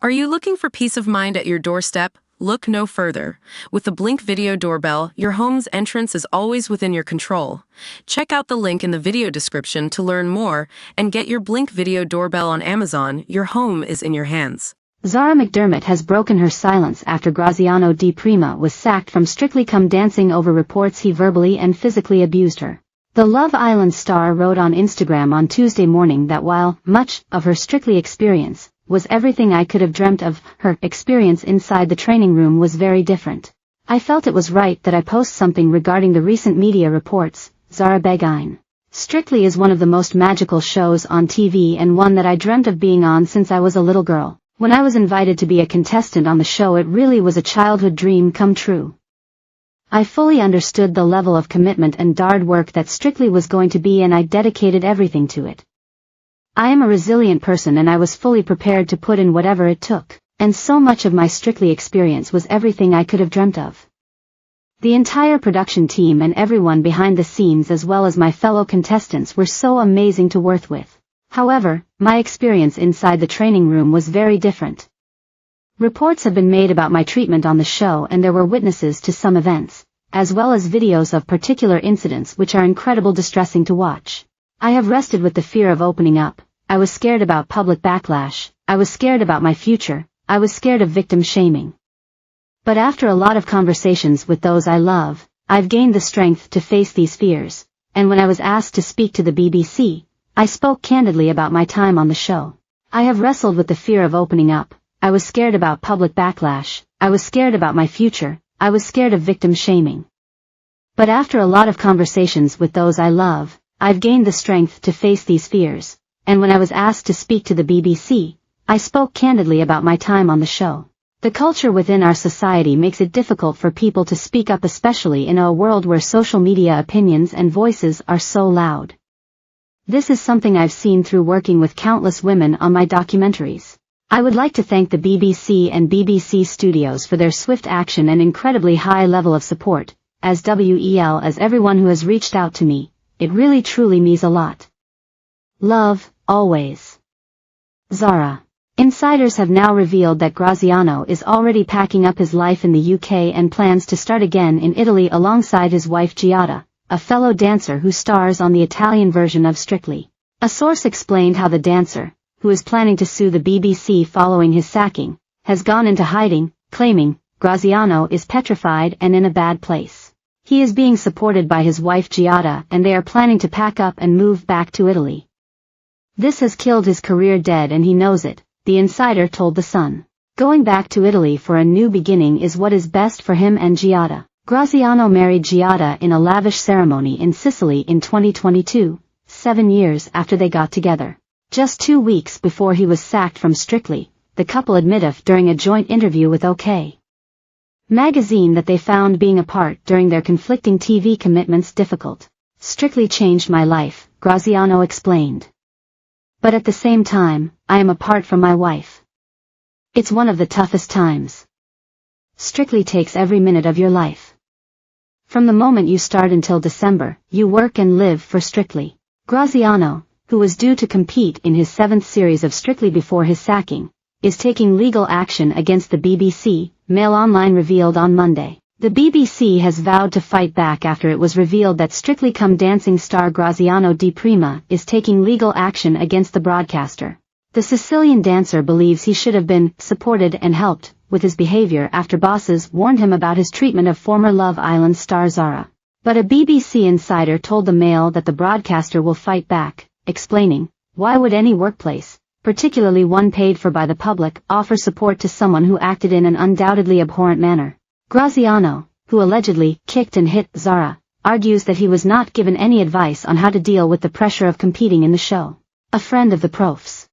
Are you looking for peace of mind at your doorstep? Look no further. With the Blink Video Doorbell, your home's entrance is always within your control. Check out the link in the video description to learn more and get your Blink Video Doorbell on Amazon. Your home is in your hands. Zara McDermott has broken her silence after Graziano di Prima was sacked from Strictly Come Dancing over reports he verbally and physically abused her. The Love Island star wrote on Instagram on Tuesday morning that while much of her Strictly experience was everything I could have dreamt of, her experience inside the training room was very different. I felt it was right that I post something regarding the recent media reports, Zara began. Strictly is one of the most magical shows on TV and one that I dreamt of being on since I was a little girl. When I was invited to be a contestant on the show, it really was a childhood dream come true. I fully understood the level of commitment and hard work that Strictly was going to be, and I dedicated everything to it. I am a resilient person and I was fully prepared to put in whatever it took, and so much of my Strictly experience was everything I could have dreamt of. The entire production team and everyone behind the scenes as well as my fellow contestants were so amazing to work with. However, my experience inside the training room was very different. Reports have been made about my treatment on the show, and there were witnesses to some events, as well as videos of particular incidents which are incredibly distressing to watch. I have wrestled with the fear of opening up. I was scared about public backlash, I was scared about my future, I was scared of victim shaming. But after a lot of conversations with those I love, I've gained the strength to face these fears, and when I was asked to speak to the BBC, I spoke candidly about my time on the show. I have wrestled with the fear of opening up, I was scared about public backlash, I was scared about my future, I was scared of victim shaming. But after a lot of conversations with those I love, I've gained the strength to face these fears. And when I was asked to speak to the BBC, I spoke candidly about my time on the show. The culture within our society makes it difficult for people to speak up, especially in a world where social media opinions and voices are so loud. This is something I've seen through working with countless women on my documentaries. I would like to thank the BBC and BBC Studios for their swift action and incredibly high level of support, as well as everyone who has reached out to me. It really truly means a lot. Love, always. Zara. Insiders have now revealed that Graziano is already packing up his life in the UK and plans to start again in Italy alongside his wife Giada, a fellow dancer who stars on the Italian version of Strictly. A source explained how the dancer, who is planning to sue the BBC following his sacking, has gone into hiding, claiming Graziano is petrified and in a bad place. He is being supported by his wife Giada and they are planning to pack up and move back to Italy. This has killed his career dead and he knows it, the insider told The Sun. Going back to Italy for a new beginning is what is best for him and Giada. Graziano married Giada in a lavish ceremony in Sicily in 2022, 7 years after they got together. Just 2 weeks before he was sacked from Strictly, the couple admitted during a joint interview with OK magazine that they found being apart during their conflicting TV commitments difficult. Strictly changed my life, Graziano explained. But at the same time, I am apart from my wife. It's one of the toughest times. Strictly takes every minute of your life. From the moment you start until December, you work and live for Strictly. Graziano, who was due to compete in his 7th series of Strictly before his sacking, is taking legal action against the BBC, Mail Online revealed on Monday. The BBC has vowed to fight back after it was revealed that Strictly Come Dancing star Graziano di Prima is taking legal action against the broadcaster. The Sicilian dancer believes he should have been supported and helped with his behavior after bosses warned him about his treatment of former Love Island star Zara. But a BBC insider told the Mail that the broadcaster will fight back, explaining, "Why would any workplace, particularly one paid for by the public, offer support to someone who acted in an undoubtedly abhorrent manner?" Graziano, who allegedly kicked and hit Zara, argues that he was not given any advice on how to deal with the pressure of competing in the show. A friend of the prof's